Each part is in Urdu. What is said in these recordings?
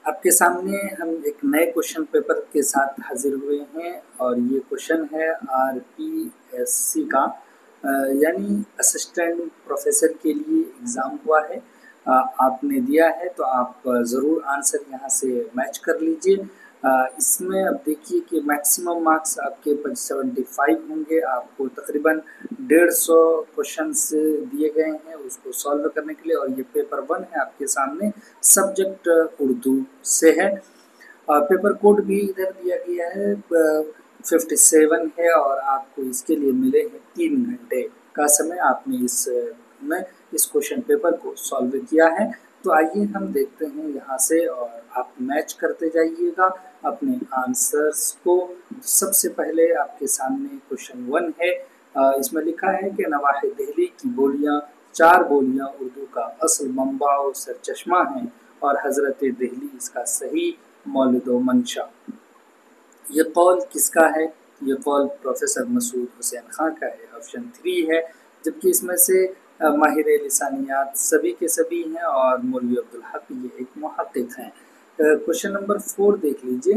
آپ کے سامنے ہم ایک نئے کوشچن پیپر کے ساتھ حاضر ہوئے ہیں اور یہ کوشچن ہے RPSC کا یعنی اسسٹنٹ پروفیسر کے لیے ایگزام ہوا ہے. آپ نے دیا ہے تو آپ ضرور آنسر یہاں سے میچ کر لیجئے. اس میں اب دیکھیے کہ میکسیمم مارکس آپ کے 75 ہوں گے. آپ کو تقریباً 150 کوشچنس دیے گئے ہیں اس کو سالو کرنے کے لیے، اور یہ پیپر 1 ہے آپ کے سامنے. سبجیکٹ اردو سے ہے. پیپر کوڈ بھی ادھر دیا گیا ہے 57 ہے، اور آپ کو اس کے لیے ملے ہیں 3 گھنٹے کا سمے. آپ نے اس کوشچن پیپر کو سالو کیا ہے. تو آئیے ہم دیکھتے ہیں یہاں سے، اور آپ میچ کرتے جائیے گا اپنے آنسرس کو. سب سے پہلے آپ کے سامنے کوشچن 1 ہے. اس میں لکھا ہے کہ نواحِ دہلی کی بولیاں 4 بولیاں اردو کا اصل منبع و سرچشمہ ہیں، اور حضرت دہلی اس کا صحیح مولد و منشا. یہ قول کس کا ہے؟ یہ قول پروفیسر مسعود حسین خان کا ہے. آپشن 3 ہے، جبکہ اس میں سے ماہر لسانیات سبھی کے سبھی ہیں، اور مولوی عبدالحق یہ ایک محقق ہیں. کوشچن نمبر 4 دیکھ لیجئے،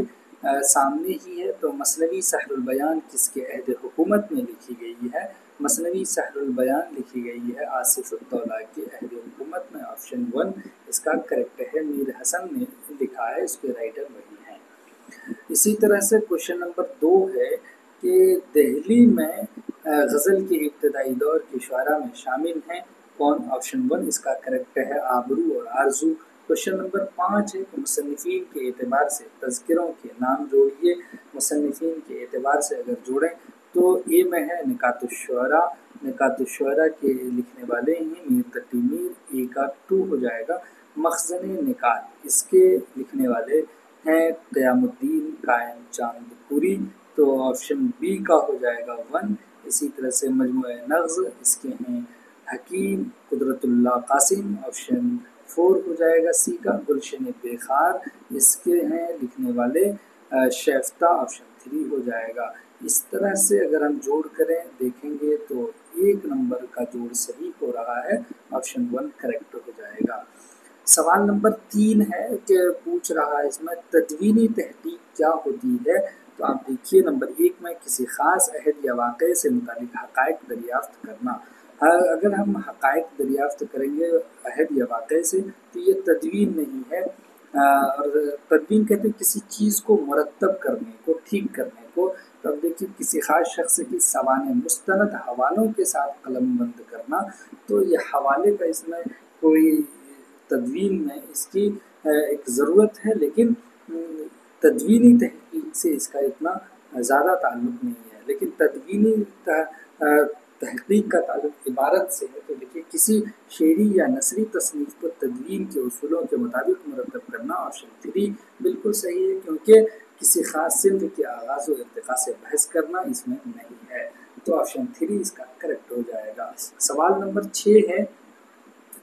سامنے ہی ہے. تو مثنوی سحر البیان کس کے عہد حکومت میں لکھی گئی ہے؟ مثنوی سحر البیان لکھی گئی ہے آصف الدولہ کے عہد حکومت میں. آپشن 1 اس کا کریکٹ ہے. میر حسن نے لکھا ہے، اس کے رائٹر وہی ہیں. اسی طرح سے کوشچن نمبر 2 ہے کہ دہلی میں غزل کے ابتدائی دور کے شعراء میں شامل ہیں کون؟ آپشن 1 اس کا کریکٹ ہے. آبرو اور آرزو. کوشچن نمبر 5 ہے کہ مصنفین کے اعتبار سے تذکروں کے نام جوڑیے. مصنفین کے اعتبار سے اگر جوڑیں تو اے میں ہے نکات الشعراء. نکات الشعراء کے لکھنے والے ہیں میر تقی میر. اے کا 2 ہو جائے گا. مخزن نکات اس کے لکھنے والے ہیں قیام الدین قائم چاند پوری. تو آپشن بی کا ہو جائے گا 1. اسی طرح سے مجموعہ نغز اس کے ہیں حکیم قدرت اللہ قاسم. آپشن 4 ہو جائے گا سی کا. گلشن بےخار اس کے ہیں لکھنے والے شیفتہ. آپشن 3 ہو جائے گا. اس طرح سے اگر ہم جوڑ کریں دیکھیں گے تو 1 نمبر کا جوڑ صحیح ہو رہا ہے. آپشن 1 کریکٹ ہو جائے گا. سوال نمبر 3 ہے کہ پوچھ رہا ہے اس میں تدوینی تحقیق کیا ہوتی ہے؟ تو آپ دیکھیے نمبر 1 میں کسی خاص عہد یا واقعے سے متعلق حقائق دریافت کرنا. اگر ہم حقائق دریافت کریں گے عہد یا واقعے سے تو یہ تدوین نہیں ہے. اور تدوین کہتے ہیں کسی چیز کو مرتب کرنے کو، ٹھیک کرنے کو. تو اب دیکھیے کسی خاص شخص کی سوانح مستند حوالوں کے ساتھ قلم بند کرنا. تو یہ حوالے کا اس میں کوئی تدوین میں اس کی ایک ضرورت ہے، لیکن تدوینی تحقیق سے اس کا اتنا زیادہ تعلق نہیں ہے. لیکن تدوینی تحقیق کا تعلق عبارت سے ہے. تو دیکھیے کسی شعری یا نثری تصنیف کو تدوین کے اصولوں کے مطابق مرتب کرنا. آپشن 3 بالکل صحیح ہے، کیونکہ کسی خاص صنف کے آغاز و ارتقاء سے بحث کرنا اس میں نہیں ہے. تو آپشن 3 اس کا کریکٹ ہو جائے گا. سوال نمبر 6 ہے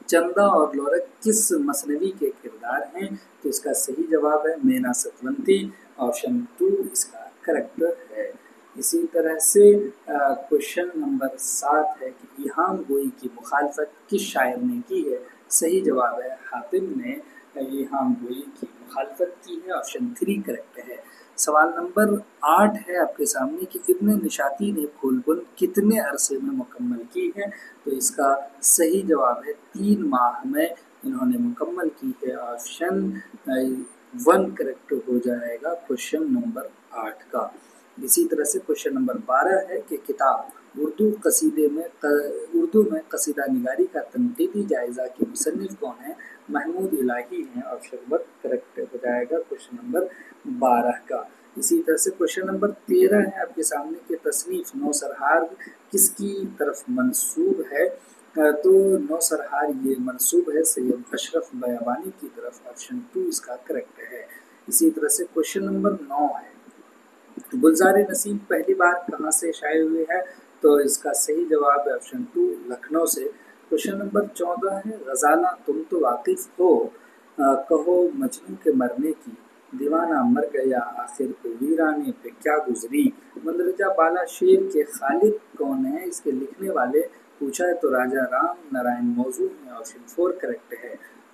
چندہ اور لورک کس مثنوی کے کردار ہیں؟ تو اس کا صحیح جواب ہے مینا ستونتی. آپشن 2 اس کا کریکٹ ہے. اسی طرح سے کوشچن نمبر 7 ہے کہ ایہام گوئی کی مخالفت کس شاعر نے کی ہے؟ صحیح جواب ہے حاتم نے ایہام گوئی کی مخالفت کی ہے. آپشن 3 کریکٹ ہے. سوال نمبر 8 ہے آپ کے سامنے کہ ابن نشاطی نے پھول بن کتنے عرصے میں مکمل کی ہے؟ تو اس کا صحیح جواب ہے 3 ماہ میں انہوں نے مکمل کی ہے. آپشن 1 کریکٹ ہو جائے گا کوشچن نمبر 8 کا. اسی طرح سے کوشچن نمبر 12 ہے کہ کتاب اردو میں قصیدہ نگاری کا تنقیدی جائزہ کے مصنف کون ہیں؟ محمود الہی ہیں. آپشن 1 کریکٹ ہو جائے گا کوشچن نمبر 12 کا. اسی طرح سے کوشچن نمبر 13 ہے آپ کے سامنے کہ تصنیف نوسرہار کس کی طرف منسوب ہے؟ تو نوسرہار یہ منسوب ہے سید اشرف بیابانی کی طرف. آپشن 2 اس کا کریکٹ ہے. اسی طرح سے کوشچن نمبر 9 ہے گلزار نسیم پہلی بار کہاں سے شائع ہوئے ہے؟ تو اس کا صحیح جواب ہے آپشن 2 لکھنؤ سے. کوشچن نمبر 14 ہے غزالہ تم تو واقف ہو کہو مجنوں کے مرنے کی، دیوانہ مر گیا آخر کو ویرانے پہ کیا گزری. مندرجہ بالا شعر کے خالق کون ہیں؟ اس کے لکھنے والے پوچھا ہے تو راجہ رام نارائن موضوع میں. آپشن 4 کریکٹ ہے.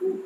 2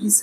20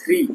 3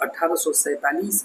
1847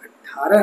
18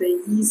23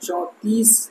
34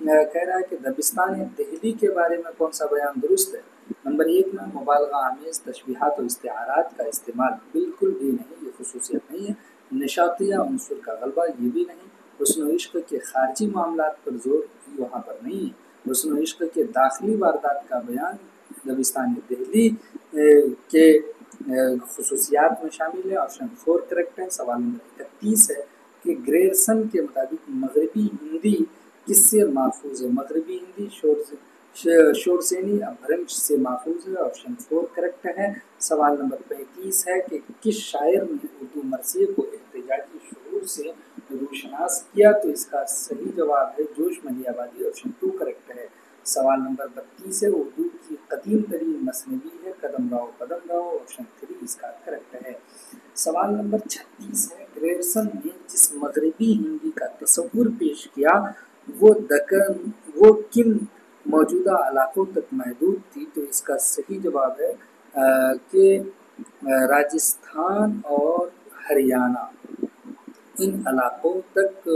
کہہ رہا ہے کہ دبستان دہلی کے بارے میں کون سا بیان درست ہے؟ نمبر 1 میں مبالغہ آمیز تشبیہات و استعارات کا استعمال بالکل بھی نہیں، یہ خصوصیت نہیں ہے۔ نشاطیہ عنصر کا غلبہ، یہ بھی نہیں۔ حسن و عشق کے خارجی معاملات پر زور وہاں پر نہیں ہے۔ حسن و عشق کے داخلی واردات کا بیان دبستان دہلی کے خصوصیات میں شامل ہے۔ آپشن 4 کریکٹ ہے۔ سوال نمبر 31 ہے کہ گریرسن کے مطابق مغربی ہندی کس سے ماخوذ ہے؟ مغربی ہندی شورسینی ابھرنش سے ماخوذ ہے۔ آپشن 4 کریکٹ ہے۔ سوال نمبر 35 ہے کہ کس شاعر نے اردو مرثیے کو احتجاجی شعور سے روشناس کیا؟ تو اس کا صحیح جواب ہے جوش ملی آبادی، آپشن 2 کریکٹ ہے۔ سوال نمبر 32 ہے اردو کی قدیم ترین مثنوی ہے قدم راؤ قدم راؤ، آپشن 3 اس کا کریکٹ ہے۔ سوال نمبر 36 ہے گریرسن نے جس مغربی ہندی کا تصور پیش کیا وہ کن موجودہ علاقوں تک محدود تھی؟ تو اس کا صحیح جواب ہے کہ راجستھان اور ہریانہ، ان علاقوں تک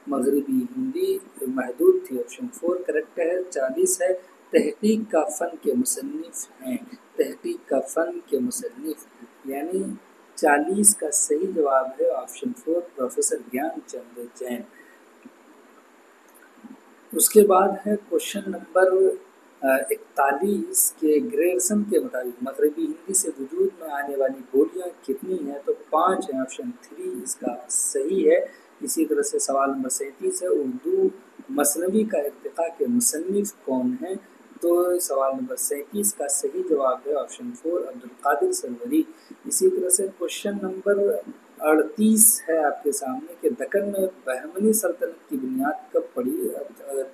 مغربی ہندی محدود تھی، آپشن 4 کریکٹ ہے۔ 40 ہے تحقیق کا فن کے مصنف ہیں، تحقیق کا فن کے مصنف یعنی 40 کا صحیح جواب ہے آپشن 4 پروفیسر گیان چندر جین۔ اس کے بعد ہے کوشچن نمبر 41 کے گریرسن کے مطابق مغربی ہندی سے وجود میں آنے والی بولیاں کتنی ہیں؟ تو 5 ہیں، آپشن 3 اس کا صحیح ہے۔ اسی طرح سے سوال نمبر 37 ہے اردو مثنوی کا ارتقاء کے مصنف کون ہیں؟ تو سوال نمبر 37 کا صحیح جواب ہے آپشن 4 عبدالقادر سروری۔ اسی طرح سے کوشچن نمبر 38 ہے آپ کے سامنے کہ دکن میں بہمنی سلطنت کی بنیاد کب پڑی؟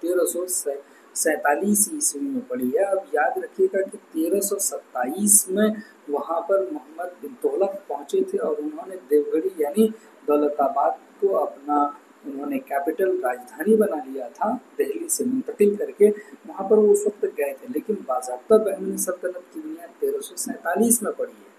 1347 عیسوی میں پڑی ہے۔ اب یاد رکھیے گا کہ 1327 میں وہاں پر محمد بن تغلق پہنچے تھے اور انہوں نے دیوگڑھی یعنی دولت آباد کو اپنا انہوں نے کیپٹل راجدھانی بنا لیا تھا، دہلی سے منتقل کر کے وہاں پر وہ اس وقت گئے تھے، لیکن باضابطہ بہمنی سلطنت کی بنیاد 1347 میں پڑی ہے۔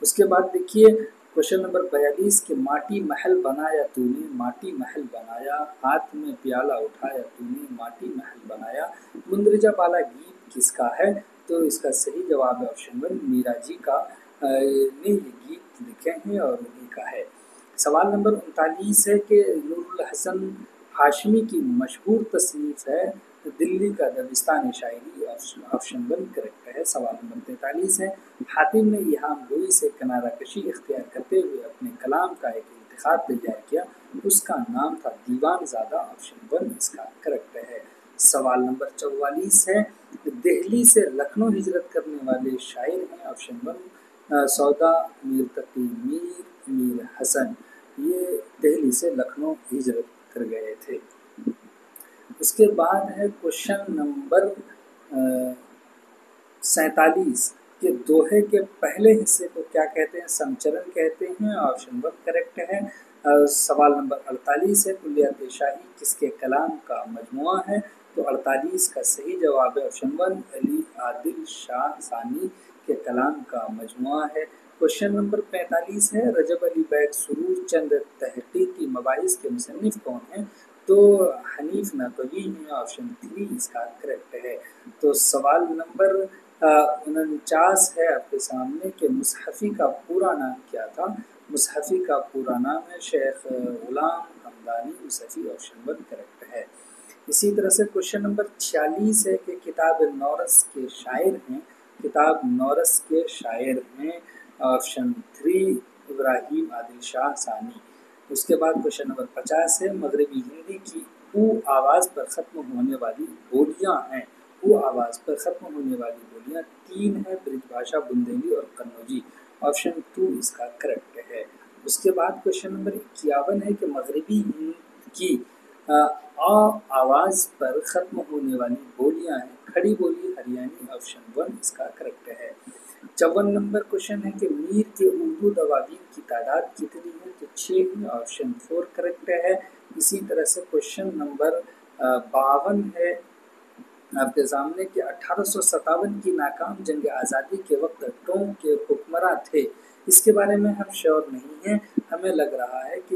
اس کے بعد دیکھیے کوشچن نمبر 42 کہ ماٹی محل بنایا تو نے، ماٹی محل بنایا، ہاتھ میں پیالہ اٹھایا تو نے، ماٹی محل بنایا، مندرجہ بالا گیت کس کا ہے؟ تو اس کا صحیح جواب ہے آپشن 1 میرا جی کا نے یہ گیت لکھے ہیں اور انہی کا ہے۔ سوال نمبر 39 ہے کہ نور الحسن ہاشمی کی مشہور تصنیف ہے دلی کا دبستان شاعری، آپشن 1 کریکٹ ہے۔ سوال نمبر 43 ہے حاتم نے ایہام گوئی سے کنارہ کشی اختیار کرتے ہوئے اپنے کلام کا ایک انتخاب تیار کیا، اس کا نام تھا دیوان زادہ، آپشن 1 اس کا کریکٹ ہے۔ سوال نمبر 44 ہے دہلی سے لکھنؤ ہجرت کرنے والے شاعر ہیں، آپشن 1 سودا میر تقی میر حسن، یہ دہلی سے لکھنؤ ہجرت کر گئے تھے۔ اس کے بعد ہے کوشچن نمبر 47 کہ دوہے کے پہلے حصے کو کیا کہتے ہیں؟ سمچرن کہتے ہیں، آپشن 1 کریکٹ ہے۔ سوال نمبر 48 ہے کلیات شاہی کس کے کلام کا مجموعہ ہے؟ تو 48 کا صحیح جواب ہے آپشن 1 علی عادل شاہ ثانی کے کلام کا مجموعہ ہے۔ کوشچن نمبر 45 ہے رجب علی بیگ سرور چند تحقیقی مباحث کے مصنف کون ہیں؟ تو حنیف نقوی ہیں، آپشن 3 اس کا کریکٹ ہے۔ تو سوال نمبر 49 ہے آپ کے سامنے کہ مصحفی کا پورا نام کیا تھا؟ مصحفی کا پورا نام ہے شیخ غلام حمدانی مصحفی، آپشن 1 کریکٹ ہے۔ اسی طرح سے کوشچن نمبر 46 ہے کہ کتاب نورس کے شاعر ہیں، کتاب نورس کے شاعر ہیں، آپشن 3 ابراہیم عادل شاہ ثانی۔ اس کے بعد کوشچن نمبر 50 ہے مغربی ہندی کی او آواز پر ختم ہونے والی بولیاں ہیں، او آواز پر ختم ہونے والی بولیاں 3 ہیں، برج بھاشا، بندیلی اور قنوجی، آپشن 2 اس کا کریکٹ ہے۔ اس کے بعد کوشچن نمبر 51 ہے کہ مغربی ہند کی آ آواز پر ختم ہونے والی بولیاں ہیں، کھڑی بولی ہریانی، آپشن 1 اس کا کریکٹ ہے۔ 54 نمبر کوشچن ہے کہ میر کے اردو دواوین کی تعداد کتنی ہے؟ تو 6 ہیں، آپشن 4 کریکٹ ہے۔ اسی طرح سے کوشچن نمبر 52 ہے آپ کے سامنے کہ 1857 کی ناکام جنگ آزادی کے وقت ٹونک کے حکمراں تھے، اس کے بارے میں ہم شور نہیں ہیں، ہمیں لگ رہا ہے کہ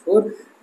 4।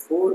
4,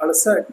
68,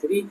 3,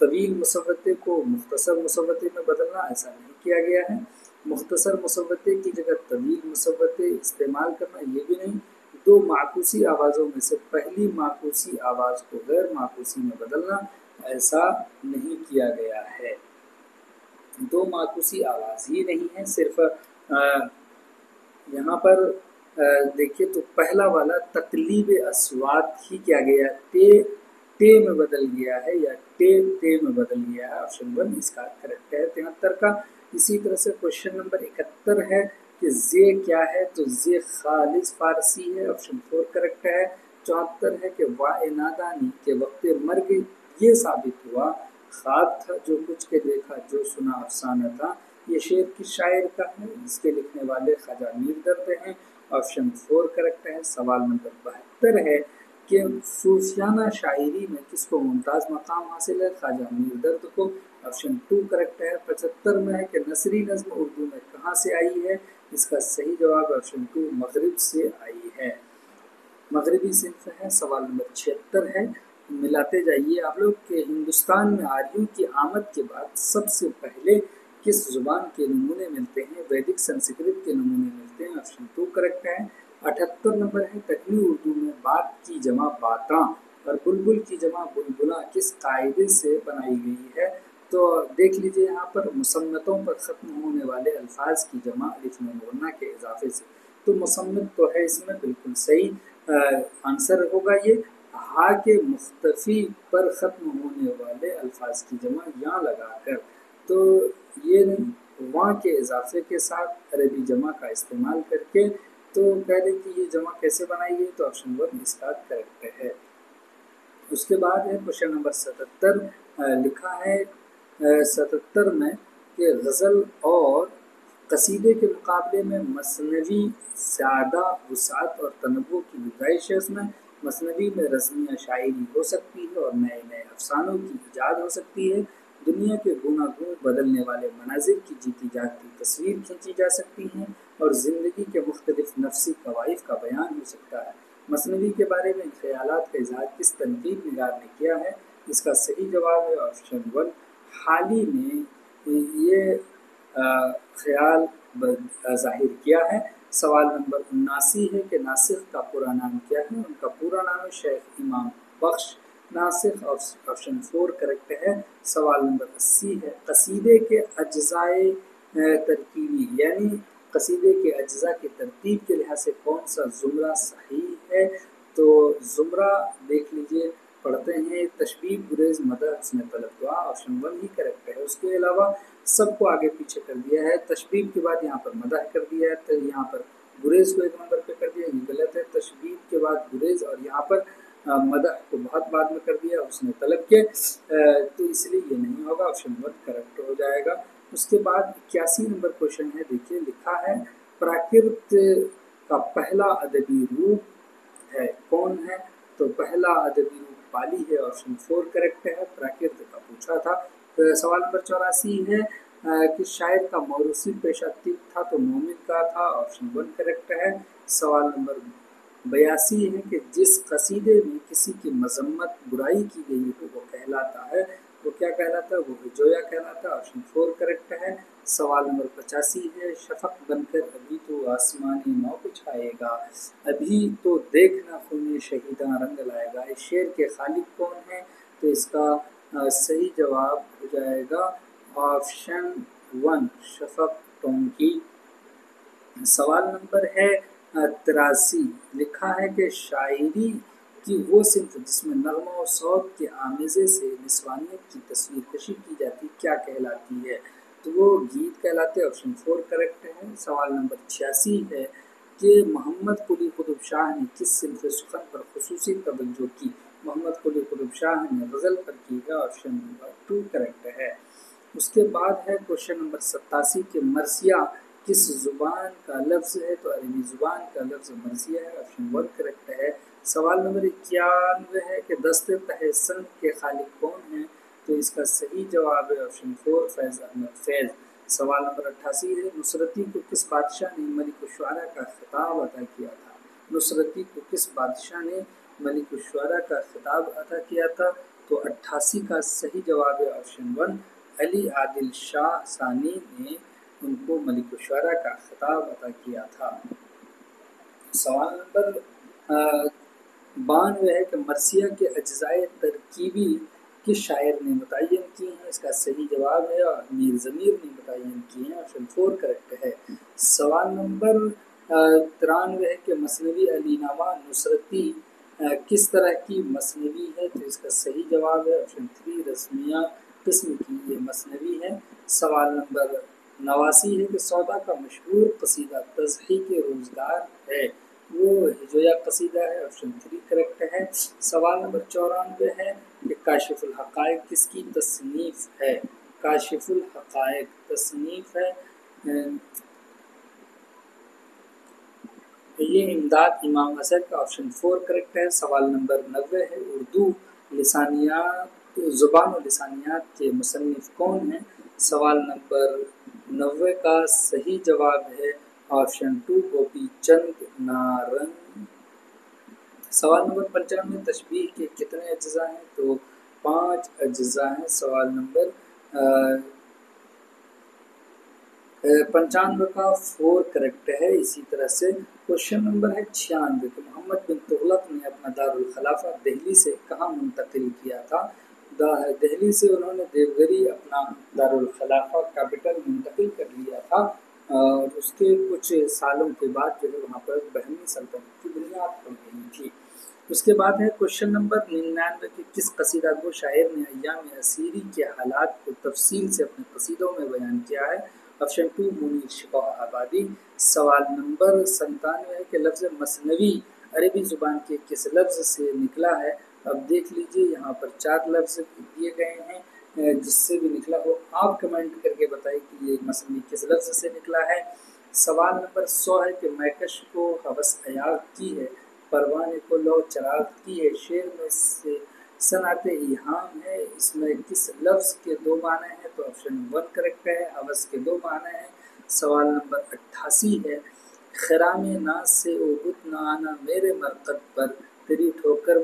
طویل مسودے کو مختصر مسودے میں بدلنا، ایسا نہیں کیا گیا ہے۔ مختصر مسودے کی جگہ طویل مسودے استعمال کرنا، یہ بھی نہیں۔ دو معکوسی آوازوں میں سے پہلی معکوسی آواز کو غیر معکوسی میں بدلنا، ایسا نہیں کیا گیا ہے۔ دو معکوسی آواز ہی نہیں ہے، صرف یہاں پر دیکھیے تو پہلا والا تقلیب اصوات ہی کیا گیا، تے میں بدل گیا ہے یا تے میں بدل گیا ہے۔ آپشن 1 اس کا کریکٹ ہے 73 کا۔ اسی طرح سے کوشچن نمبر 71 ہے کہ زے کیا ہے، تو زے خالص فارسی ہے، آپشن 4 کریکٹ ہے۔ 74 ہے کہ وائے نادانی کے وقت مرگ یہ ثابت ہوا، خواب تھا جو کچھ کے دیکھا جو سنا افسانہ تھا، یہ شعر کس شاعر کا ہے، جس کے لکھنے والے خواجہ میر درد ہیں، آپشن 4 کریکٹ ہے۔ سوال نمبر 72 ہے کہ صوفیانہ شاعری میں کس کو ممتاز مقام حاصل ہے، خواجہ میر درد کو، آپشن 2 کریکٹ ہے۔ 75 میں ہے کہ نثری نظم اردو میں کہاں سے آئی ہے، اس کا صحیح جواب آپشن 2 مغرب سے آئی ہے، مغربی صنف ہے۔ سوال نمبر 76 ہے، ملاتے جائیے آپ لوگ کہ ہندوستان میں آریوں کی آمد کے بعد سب سے پہلے کس زبان کے نمونے ملتے ہیں، ویدک سنسکرت کے نمونے ملتے ہیں، آپشن 2 کریکٹ ہے۔ 78 نمبر ہے تکنی اردو میں بات کی جمع باتاں اور بلبل کی جمع بلبلاں کس قاعدے سے بنائی گئی ہے، تو دیکھ لیجئے یہاں پر مصمتوں پر ختم ہونے والے الفاظ کی جمع الف نون غنہ کے اضافے سے، تو مصمت تو ہے اس میں بالکل صحیح آنسر ہوگا یہ، ہا کے مختفی پر ختم ہونے والے الفاظ کی جمع یہاں لگا کر، تو یہ نہیں وہاں کے اضافے کے ساتھ عربی جمع کا استعمال کر کے، تو کہہ دیں کہ یہ جمع کیسے بنائی گئی، تو آپشن 1 اس کا کریکٹ ہے۔ اس کے بعد ہے کوشچن نمبر 77، لکھا ہے 77 میں کہ غزل اور قصیدے کے مقابلے میں مثنوی زیادہ وسعت اور تنوع کی گنجائش ہے، اس میں مثنوی میں رزمیہ شاعری ہو سکتی ہے اور نئے نئے افسانوں کی ایجاد ہو سکتی ہے، دنیا کے گوناگون بدلنے والے مناظر کی جیتی جاگتی تصویر کھینچی جا سکتی ہیں اور زندگی کے مختلف نفسی کوائف کا بیان ہو سکتا ہے۔ مثنوی کے بارے میں ان خیالات کا اظہار کس تنقید نگار نے کیا ہے، اس کا صحیح جواب ہے آپشن 1 حال ہی میں یہ خیال ظاہر کیا ہے۔ سوال نمبر 79 ہے کہ ناسخ کا پورا نام کیا ہے، ان کا پورا نام ہے شیخ امام بخش ناسخ، آپشن 4 کریکٹ ہے۔ سوال نمبر 80 ہے قصیدے کے اجزائے ترکیبی یعنی قصیدے کے اجزاء کی ترتیب کے لحاظ سے کون سا زمرہ صحیح ہے، تو زمرہ دیکھ لیجئے پڑھتے ہیں تشبیہ گریز مدح حسن طلب دعا، آپشن 1 ہی کریکٹ ہے۔ اس کے علاوہ سب کو آگے پیچھے کر دیا ہے، تشبیہ کے بعد یہاں پر مدح کر دیا ہے، تو یہاں پر گریز کو 1 نمبر پہ کر دیا، یہ غلط ہے، تشبیہ کے بعد گریز اور یہاں پر مدح کو بہت بعد میں کر دیا حسن طلب کے، تو اس لیے یہ نہیں ہوگا، آپشن 1 کریکٹ ہو جائے گا۔ اس کے بعد 81 نمبر کوشچن ہے، دیکھیے لکھا ہے پراکرت کا پہلا ادبی روپ ہے کون ہے، تو پہلا ادبی روپ پالی ہے، آپشن 4 کریکٹ ہے، پراکرت کا پوچھا تھا۔ سوال نمبر 84 ہے کہ شاعر کا موروثی پیشہ طب تھا تو مومن کا تھا، آپشن 1 کریکٹ ہے۔ سوال نمبر 82 ہے کہ جس قصیدے میں کسی کی مذمت برائی کی گئی ہو وہ کہلاتا ہے، وہ کیا کہلاتا ہے، وہ ہجویہ کہلاتا ہے، آپشن 4 کریکٹ ہے۔ سوال نمبر 85 ہے شفق بن کر ابھی تو آسمانی نو بچھائے گا، ابھی تو دیکھنا خون شہیداں رنگ لائے گا، اس شعر کے خالق کون ہیں، تو اس کا صحیح جواب ہو جائے گا آپشن 1 شفق ٹونکی۔ سوال نمبر ہے 83، لکھا ہے کہ شاعری کی وہ صنف جس میں نغمہ و صوت کے آمیزے سے نسوانیت کی تصویر کشی کی جاتی کیا کہلاتی ہے، تو وہ گیت کہلاتے، آپشن 4 کریکٹ ہے۔ سوال نمبر 86 ہے کہ محمد قلی قطب شاہ نے کس صنف سخن پر خصوصی توجہ کی، محمد قلی قطب شاہ نے غزل پر کی ہے، آپشن نمبر 2 کریکٹ ہے۔ اس کے بعد ہے کوشچن نمبر 87 کہ مرثیہ کس زبان کا لفظ ہے، تو عربی زبان کا لفظ مرثیہ ہے، آپشن 1 کریکٹ ہے۔ سوال نمبر 91 ہے کہ دست تحسن کے خالق کون ہیں، تو اس کا صحیح جواب ہے آپشن 4 فیض احمد فیض۔ سوال نمبر 88 ہے نصرتی کو کس بادشاہ نے ملک الشعراء کا خطاب عطا کیا تھا، نصرتی کو کس بادشاہ نے ملک الشعراء کا خطاب عطا کیا تھا، تو 88 کا صحیح جواب ہے آپشن 1، علی عادل شاہ ثانی نے ان کو ملک الشعراء کا خطاب عطا کیا تھا۔ سوال نمبر 92 ہے کہ مرثیہ کے اجزائے ترکیبی کس شاعر نے متعین کیے ہیں؟ اس کا صحیح جواب ہے اور میر ضمیر نے متعین کیے ہیں، آپشن 4 کریکٹ ہے۔ سوال نمبر 93 ہے کہ مثنوی علی نامہ نصرتی کس طرح کی مثنوی ہے؟ تو اس کا صحیح جواب ہے آپشن 3، رسمیہ قسم کی یہ مثنوی ہے۔ سوال نمبر 89 ہے کہ سودا کا مشہور قصیدہ تضحیک روزگار ہے، وہ ہجویہ قصیدہ ہے، آپشن 3 کریکٹ ہے۔ سوال نمبر 94 ہے کہ کاشف الحقائق کس کی تصنیف ہے؟ کاشف الحقائق تصنیف ہے یہ امداد امام اظہر کا، آپشن 4 کریکٹ ہے۔ سوال نمبر 90 ہے اردو لسانیات زبان و لسانیات کے مصنف کون ہیں؟ سوال نمبر 90 کا صحیح جواب ہے آپشن 2، گوپی چند نارنگ۔ سوال نمبر 95 تشبیہ کے کتنے اجزاء ہیں؟ تو 5 اجزاء ہیں۔ سوال نمبر 95 کا 4 کریکٹ ہے۔ اسی طرح سے کوشچن نمبر ہے 96 کہ محمد بن تغلق نے اپنا دارالخلافہ دہلی سے کہاں منتقل کیا تھا؟ دہلی سے انہوں نے دیوگری اپنا دارالخلافہ کیپٹل منتقل کر لیا تھا، اور اس کے کچھ سالوں کے بعد جو ہے وہاں پر بہمنی سلطنت کی بنیاد پڑ گئی تھی۔ اس کے بعد ہے کوشچن نمبر 99 کہ کس قصیدہ گو شاعر نے ایام اسیری کے حالات کو تفصیل سے اپنے قصیدوں میں بیان کیا ہے؟ آپشن 2، منیر شفا آبادی۔ سوال نمبر 97 ہے کہ لفظ مثنوی عربی زبان کے کس لفظ سے نکلا ہے؟ اب دیکھ لیجئے یہاں پر 4 لفظ دیے گئے ہیں، جس سے بھی نکلا ہو آپ کمنٹ کر کے بتائیں کہ یہ مثنوی کس لفظ سے نکلا ہے۔ سوال نمبر 100 ہے کہ میکش کو ہوس عیاغ کی ہے، پروانے کو لو چراغ کی ہے، شعر میں سے صنعت ایہام ہے، اس میں کس لفظ کے 2 معنی ہیں؟ تو آپشن 1 کریکٹ ہے، ہوس کے 2 معنی ہیں۔ سوال نمبر 88 ہے خرام ناز سے او بت نہ آنا میرے مرقد پر، تیری ٹھوکر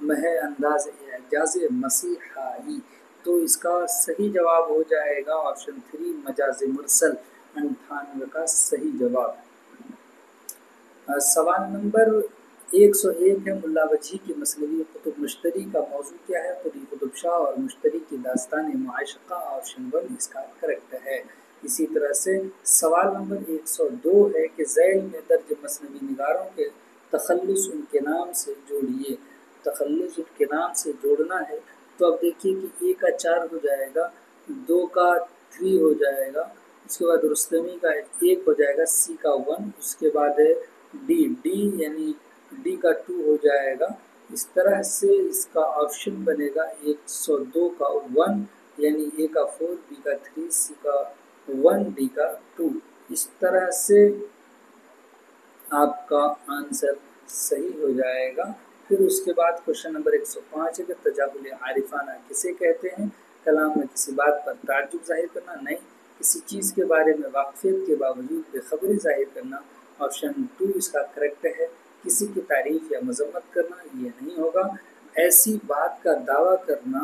مہ انداز اعجاز مسیحائی، تو اس کا صحیح جواب ہو جائے گا آپشن 3، مجاز مرسل، 98 کا صحیح جواب۔ سوال نمبر 101 ہے ملا وجہی کی مثنوی قطب مشتری کا موضوع کیا ہے؟ قلی قطب شاہ اور مشتری کی داستان معاشقہ، آپشن 1 اس کا کریکٹ ہے۔ اسی طرح سے سوال نمبر 102 ہے کہ ذیل میں درج مثنوی نگاروں کے تخلص ان کے نام سے جوڑیے، تخلص ان کے نام سے جوڑنا ہے تو اب دیکھیے کہ A کا 4 ہو جائے گا، 2 کا 3 ہو جائے گا، اس کے بعد رستمی کا 1 ہو جائے گا، C کا 1، اس کے بعد ہے ڈی یعنی ڈی کا 2 ہو جائے گا۔ اس طرح سے اس کا آپشن بنے گا 102 کا 1 یعنی A کا 4، B کا 3، C کا 1، D کا 2۔ اس طرح سے آپ کا آنسر صحیح ہو جائے گا۔ پھر اس کے بعد کوشچن نمبر 105 ہے کہ تجاہل عارفانہ کسے کہتے ہیں؟ کلام میں کسی بات پر تعجب ظاہر کرنا، نہیں، کسی چیز کے بارے میں واقفیت کے باوجود بے خبری ظاہر کرنا، آپشن 2 اس کا کریکٹ ہے۔ کسی کی تعریف یا مذمت کرنا، یہ نہیں ہوگا۔ ایسی بات کا دعویٰ کرنا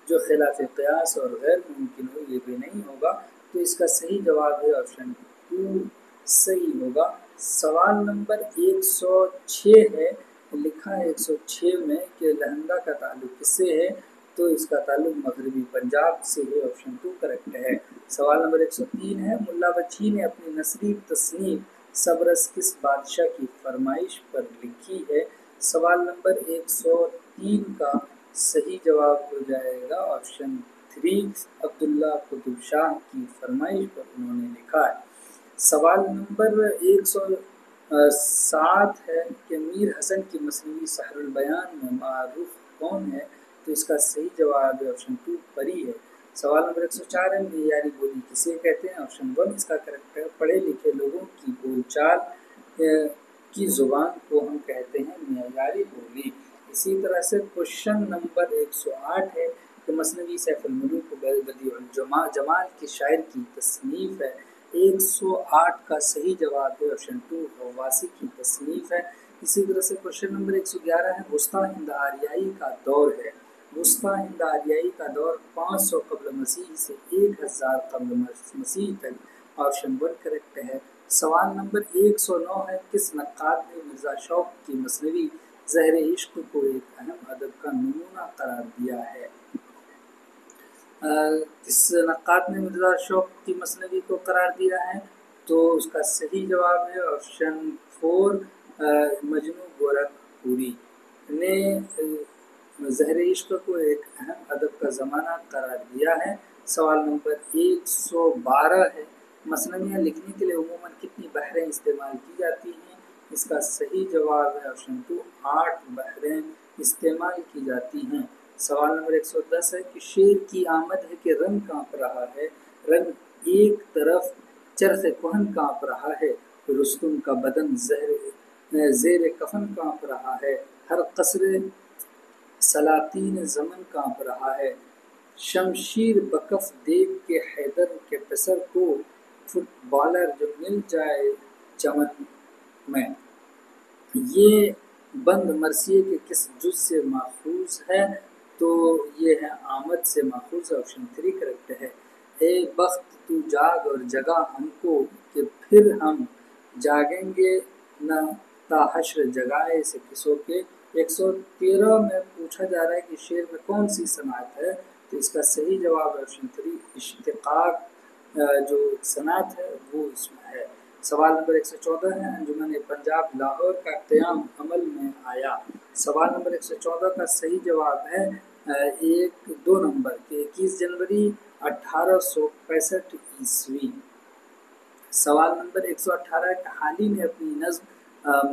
جو خلاف قیاس اور غیر ممکن ہو، یہ بھی نہیں ہوگا، تو اس کا صحیح جواب ہے آپشن 2 صحیح ہوگا۔ سوال نمبر 106 ہے، لکھا ہے 106 میں کہ لہنگا کا تعلق کس سے ہے؟ تو اس کا تعلق مغربی پنجاب سے ہے، آپشن 2 کریکٹ ہے۔ سوال نمبر 103 ہے ملا وجہی نے اپنی نثری تصنیف سبرس کس بادشاہ کی فرمائش پر لکھی ہے؟ سوال نمبر 103 کا صحیح جواب ہو جائے گا آپشن 3، عبداللہ قطب شاہ کی فرمائش پر انہوں نے لکھا ہے۔ سوال نمبر 107 ہے کہ میر حسن کی مثنوی سحر البیان میں معروف کون ہے؟ تو اس کا صحیح جواب ہے آپشن 2 پری ہے۔ سوال نمبر 104 ہے معیاری بولی کسے کہتے ہیں؟ آپشن 1 اس کا کریکٹ ہے۔ پڑھے لکھے لوگوں کی بول چال کی زبان کو ہم کہتے ہیں معیاری بولی۔ اسی طرح سے کوشچن نمبر 108 ہے کہ مثنوی سیف الملوک بدیع الجمال کی شاعر کی تصنیف ہے؟ 108 کا صحیح جواب ہے آپشن 2، غواصی کی تصنیف ہے۔ اسی طرح سے کوشچن نمبر 111 ہے وسطی ہند آریائی کا دور ہے، وسطی ہند آریائی کا دور 500 قبل مسیح سے 1000 قبل مسیح تک، آپشن 1 کریکٹ ہے۔ سوال نمبر 109 ہے، کس نقاد نے مرزا شوق کی مثنوی زہر عشق کو ایک اہم ادب کا نمونہ قرار دیا ہے؟ کس نقاد نے مرزا شوق کی مثنوی کو قرار دیا ہے؟ تو اس کا صحیح جواب ہے آپشن 4 مجنو گورکھپوری نے زہر عشق کو ایک اہم ادب کا زمانہ قرار دیا ہے۔ سوال نمبر 112 ہے، مثنویاں لکھنے کے لیے عموماً کتنی بحریں استعمال کی جاتی ہیں؟ اس کا صحیح جواب ہے آپشن 2 8 بحریں استعمال کی جاتی ہیں۔ سوال نمبر 110 ہے کہ شعر کی آمد ہے کہ رنگ کانپ رہا ہے، رنگ ایک طرف چرخ کہن کانپ رہا ہے، رستم کا بدن زیر کفن کانپ رہا ہے، ہر قصر سلاطین زمن کانپ رہا ہے، شمشیر بکف دیکھ کے حیدر کے پسر کو فٹ بالر جو مل جائے چمن میں۔ یہ بند مرثیے کے کس جز سے ماخوذ ہے؟ تو یہ ہے آمد سے ماخوذ، آپشن 3 کریکٹ ہے۔ اے بخت تو جاگ اور جگا ہم کو کہ پھر ہم جاگیں گے نہ تا حشر جگائے سے کسو کے۔ 113 میں پوچھا جا رہا ہے کہ شعر میں کون سی صنعت ہے؟ تو اس کا صحیح جواب ہے آپشن 3 اشتقاق جو صنعت ہے وہ اس میں ہے۔ سوال نمبر 114 ہے، انجمن پنجاب لاہور کا قیام عمل میں آیا۔ سوال نمبر 114 کا صحیح جواب ہے 2 نمبر کہ 21 جنوری 1865 عیسوی۔ سوال نمبر 118 کہ حالی نے اپنی نظم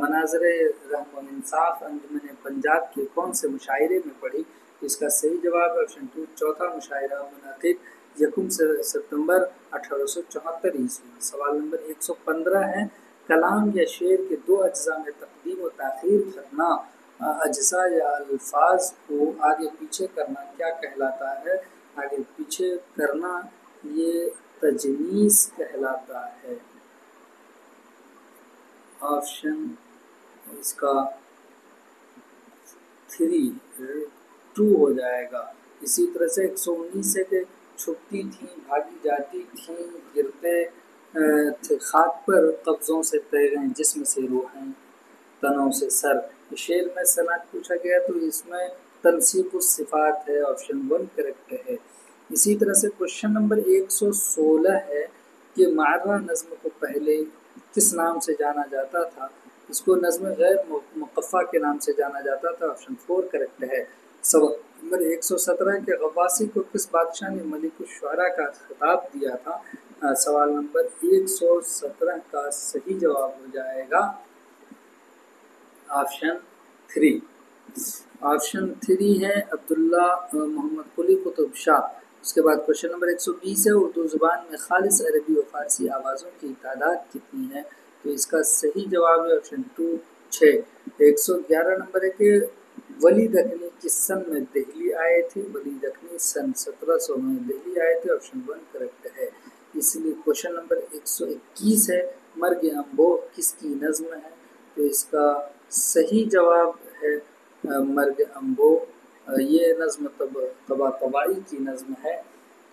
مناظر رحم و انصاف انجمن پنجاب کے کون سے مشاعرے میں پڑھی؟ اس کا صحیح جواب ہے آپشن 2 چوتھا مشاعرہ منعقد 1 ستمبر 1874 عیسوی۔ سوال نمبر 115 ہے، کلام یا شعر کے 2 اجزاء میں تقدیم و تاخیر کرنا، اجزاء یا الفاظ کو آگے پیچھے کرنا کیا کہلاتا ہے؟ آگے پیچھے کرنا یہ تجنیس کہلاتا ہے۔ آپشن اس کا 2 ہو جائے گا۔ اسی طرح سے 119 ہے کہ چھپتی تھیں بھاگی جاتی تھیں گرتے تھے خاک پر، قبضوں سے تیریں جسم سے روحیں تنوں سے سر۔ شعر میں صنعت پوچھا گیا تو اس میں تنسیق الصفات ہے، آپشن 1 کریکٹ ہے۔ اسی طرح سے کوشچن نمبر 116 ہے کہ معرہ نظم کو پہلے کس نام سے جانا جاتا تھا؟ اس کو نظم غیر مقفع کے نام سے جانا جاتا تھا، آپشن 4 کریکٹ ہے۔ سوال نمبر 117 کہ غواصی کو کس بادشاہ نے ملک الشعراء کا خطاب دیا تھا؟ سوال نمبر 117 کا صحیح جواب ہو جائے گا آپشن 3۔ آپشن 3 ہے عبداللہ محمد قلی قطب شاہ۔ اس کے بعد کوشچن نمبر 120 ہے، اردو زبان میں خالص عربی و فارسی آوازوں کی تعداد کتنی ہے؟ تو اس کا صحیح جواب ہے آپشن 2 6۔ 111 نمبر ہے کہ ولی دکنی کس سن میں دہلی آئے تھے؟ ولی دکنی سن 1700 میں دہلی آئے تھے، آپشن 1 کریکٹ ہے۔ اس لیے کوشچن نمبر 121 ہے، مرگ انبوہ کس کی نظم ہے؟ تو اس کا صحیح جواب ہے مرگ انبوہ، یہ نظم طباطبائی کی نظم ہے۔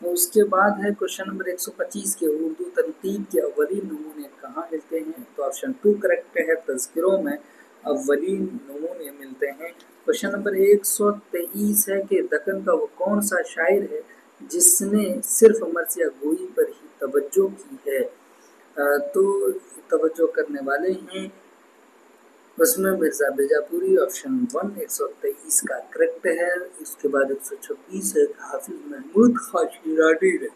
اس کے بعد ہے کوشچن نمبر 125 کے اردو تنقید کے اولین نمونے کہاں ملتے ہیں؟ تو آپشن 2 کریکٹ ہے، تذکروں میں اولین نمونے ملتے ہیں۔ کوشچن نمبر 123 ہے کہ دکن کا وہ کون سا شاعر ہے جس نے صرف مرثیہ گوئی پر ہی توجہ کی ہے؟ تو توجہ کرنے والے ہیں اس میں مرزا بیجاپوری، آپشن 1 123 کا کریکٹ ہے۔ اس کے بعد 126 ہے حافظ محمود خاں شیرازی نے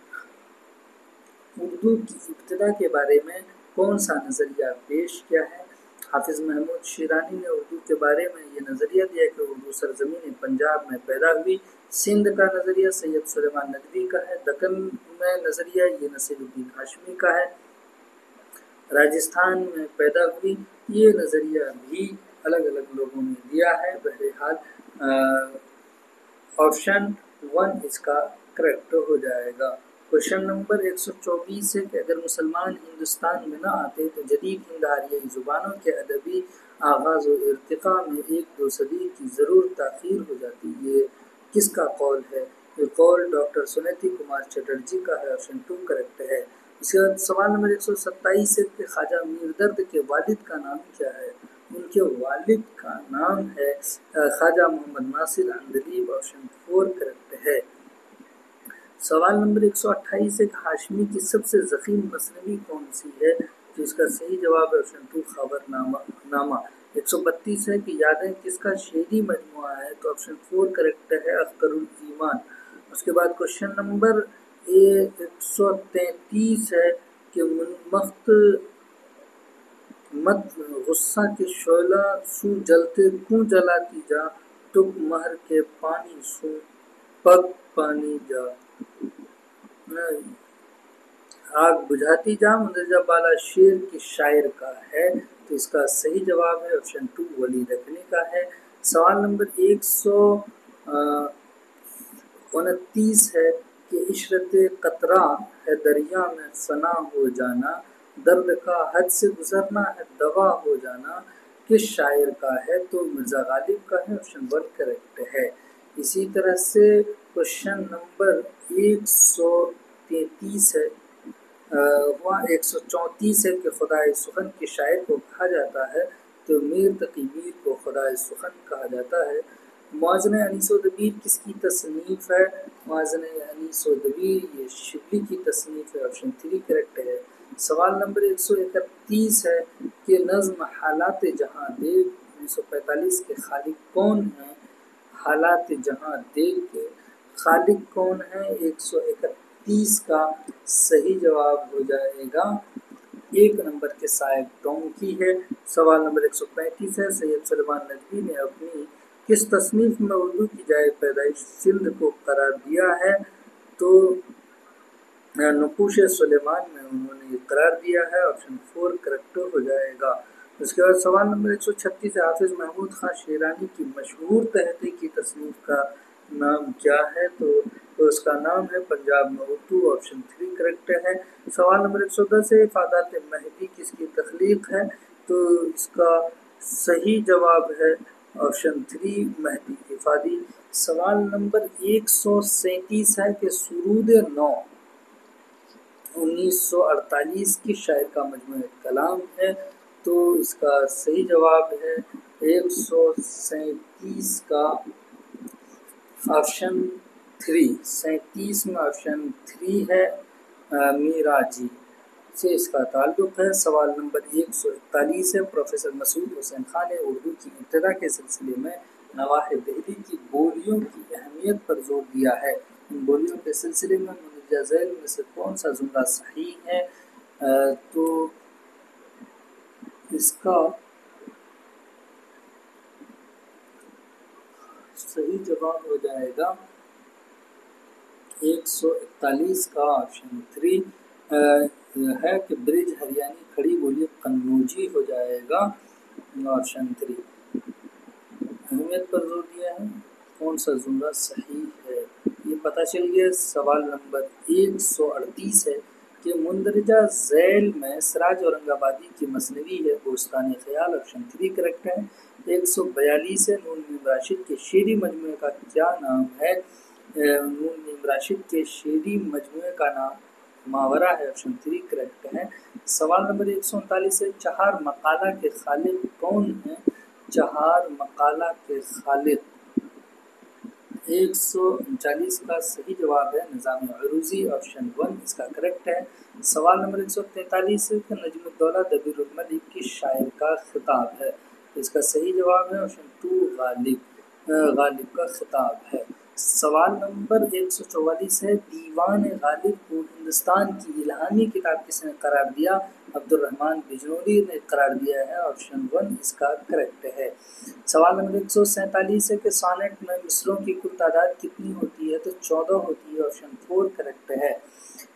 اردو کی ابتدا کے بارے میں کون سا نظریہ پیش کیا ہے؟ حافظ محمود شیرازی نے اردو کے بارے میں یہ نظریہ دیا کہ اردو سرزمین پنجاب میں پیدا ہوئی۔ سندھ کا نظریہ سید سلیمان ندوی کا ہے۔ دکن میں نظریہ یہ نصیر الدین ہاشمی کا ہے۔ راجستھان میں پیدا ہوئی، یہ نظریہ بھی الگ الگ لوگوں نے دیا ہے۔ بہرحال آپشن 1 اس کا کریکٹ ہو جائے گا۔ کوشچن نمبر 124 ہے کہ اگر مسلمان ہندوستان میں نہ آتے تو جدید ہند آریائی زبانوں کے ادبی آغاز و ارتقاء میں 1-2 صدی کی ضرور تاخیر ہو جاتی۔ یہ کس کا قول ہے؟ یہ قول ڈاکٹر سنیتی کمار چٹرجی کا ہے، آپشن 2 کریکٹ ہے۔ اس کے بعد سوال نمبر 127 ہے کہ خواجہ میر درد کے والد کا نام کیا ہے؟ ان کے والد کا نام ہے خواجہ محمد ناصر عندلیب، آپشن 4 کریکٹ ہے۔ سوال نمبر 128 ہے کہ ہاشمی کی سب سے ضخیم مثنوی کون سی ہے؟ تو اس کا صحیح جواب ہے آپشن 2 خبر نامہ۔ 132 ہے کہ یادیں کس کا شعری مجموعہ ہے؟ تو آپشن 4 کریکٹ ہے، اختر الایمان۔ اس کے بعد کوشچن نمبر 133 ہے کہ مت غصہ کے شعلہ سو جلتے کیوں جلاتی جا، ٹک مہر کے پانی سو پگ پانی جا، آگ بجھاتی جا مندرجہ بالا شعر کے شاعر کا ہے؟ تو اس کا صحیح جواب ہے آپشن 2 ولی دکنی کا ہے۔ سوال نمبر 129 ہے کہ عشرت قطرہ ہے دریا میں فنا ہو جانا، درد کا حد سے گزرنا ہے دوا ہو جانا، کس شاعر کا ہے؟ تو مرزا غالب کا ہے، آپشن 1 کریکٹ ہے۔ اسی طرح سے کوشچن نمبر 133 ہے 134 ہے کہ خدائے سخن کے شاعر کو کہا جاتا ہے؟ تو میر تقی میر کو خدائے سخن کہا جاتا ہے۔ موازن انیس و دبیر کس کی تصنیف ہے؟ موازن انیس و دبیر یہ شبلی کی تصنیف ہے، آپشن 3 کریکٹ ہے۔ سوال نمبر 131 ہے کہ نظم حالات جہاں دیکھ 1945 کے خالق کون ہیں؟ حالات جہاں دیکھ کے خالق کون ہیں؟ 131 کا صحیح جواب ہو جائے گا 1 نمبر کے صاحب ڈونکی ہے۔ سوال نمبر 135 ہے سید سلیمان ندوی نے اپنی کس تصنیف میں اردو کی جائے پیدائش سندھ کو قرار دیا ہے؟ تو نقوش سلیمان میں انہوں نے یہ قرار دیا ہے، آپشن 4 کریکٹ ہو جائے گا۔ اس کے بعد سوال نمبر 136 ہے حافظ محمود خان شیرانی کی مشہور تحقیقی تصنیف کا نام کیا ہے؟ تو اس کا نام ہے پنجاب میں اردو، آپشن 3 کریکٹ ہے۔ سوال نمبر 110 ہے افادات مہدی کس کی تخلیق ہے؟ تو اس کا صحیح جواب ہے آپشن 3 مہدی افادی۔ سوال نمبر 137 ہے کہ سرود نو 1948 کی شاعر کا مجموعہ کلام ہے؟ تو اس کا صحیح جواب ہے 137 کا آپشن 3، 37 میں آپشن 3 ہے میرا جی سے اس کا تعلق ہے۔ سوال نمبر 141 ہے پروفیسر مسعود حسین خان نے اردو کی ابتدا کے سلسلے میں نواح دہلی کی بولیوں کی اہمیت پر زور دیا ہے، ان بولیوں کے سلسلے میں مندرجہ ذیل میں سے کون سا جملہ صحیح ہے؟ تو اس کا صحیح جواب ہو جائے گا 141 کا آپشن 3 ہے کہ برج ہریانی کھڑی بولی قنوجی ہو جائے گا، آپشن 3 اہمیت پر زور دیا ہے، کون سا جملہ صحیح ہے یہ پتہ چل گیا۔ سوال نمبر 138 ہے کہ مندرجہ ذیل میں سراج اورنگ آبادی کی مثنوی ہے بوستان خیال، آپشن 3 کریکٹ ہے۔ 142 ہے نون میم راشد کے شعری مجموعے کا کیا نام ہے؟ نون میم راشد کے شعری مجموعے کا نام ماورا ہے، آپشن 3 کریکٹ ہے۔ سوال نمبر 139 ہے چہار مقالہ کے خالق کون ہیں؟ چہار مقالہ کے خالق 139 کا صحیح جواب ہے نظام عروضی، آپشن 1 اس کا کریکٹ ہے۔ سوال نمبر 143 ہے کہ نجم الدولہ دبیر الملک کس شاعر کا خطاب ہے؟ اس کا صحیح جواب ہے آپشن 2 غالب کا خطاب ہے۔ سوال نمبر 144 ہے دیوان غالب کو ہندوستان کی الہامی کتاب کس نے قرار دیا؟ عبد الرحمن بجنوری نے قرار دیا ہے، آپشن 1 اس کا کریکٹ ہے۔ سوال نمبر 147 ہے کہ سانٹ میں مصروں کی کل تعداد کتنی ہوتی ہے؟ تو 14 ہوتی ہے، آپشن 4 کریکٹ ہے۔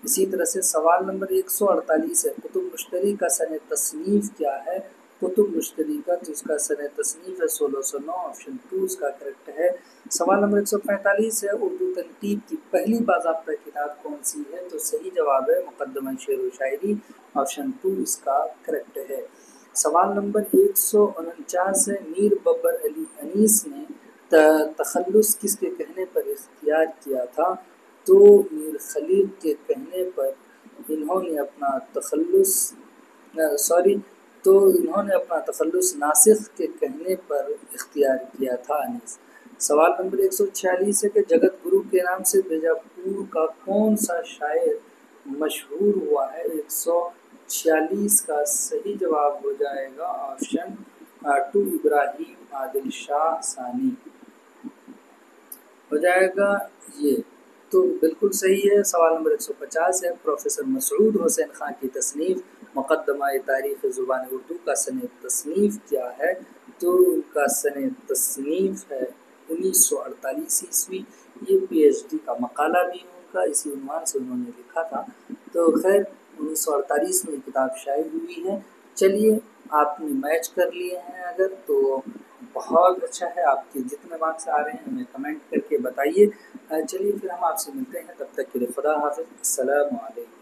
اسی طرح سے سوال نمبر 148 ہے کتب مشتری کا سن تصنیف کیا ہے؟ کتب مشتری کا تو اس کا سن تصنیف ہے 1609، آپشن 2 اس کا کریکٹ ہے۔ سوال نمبر 145 ہے اردو تنقید کی پہلی باضابطہ کتاب کون سی ہے؟ تو صحیح جواب ہے مقدمہ شعر و شاعری، آپشن 2 اس کا کریکٹ ہے۔ سوال نمبر 149 ہے میر ببر علی انیس نے تخلص کس کے کہنے پر اختیار کیا تھا؟ تو میر خلیق کے کہنے پر انہوں نے اپنا تخلص ناسخ کے کہنے پر اختیار کیا تھا انیس۔ سوال نمبر 146 ہے کہ جگت گرو کے نام سے بیجاپور کا کون سا شاعر مشہور ہوا ہے؟ 146 کا صحیح جواب ہو جائے گا آپشن 2 ابراہیم عادل شاہ ثانی ہو جائے گا یہ، تو بالکل صحیح ہے۔ سوال نمبر 150 ہے پروفیسر مسعود حسین خان کی تصنیف مقدمہ تاریخ زبان اردو کا سن تصنیف کیا ہے؟ تو ان کا سن تصنیف ہے 1948 عیسوی۔ یہ پی ایچ ڈی کا مقالہ بھی ان کا اسی عنوان سے انہوں نے لکھا تھا۔ تو خیر 1948 میں یہ کتاب شائع ہوئی ہے۔ چلیے آپ نے میچ کر لیے ہیں اگر تو بہت اچھا ہے، آپ کے جتنے مارکس آ رہے ہیں ہمیں کمنٹ کر کے بتائیے۔ چلیے پھر ہم آپ سے ملتے ہیں، تب تک کے لیے خدا حافظ، السلام علیکم۔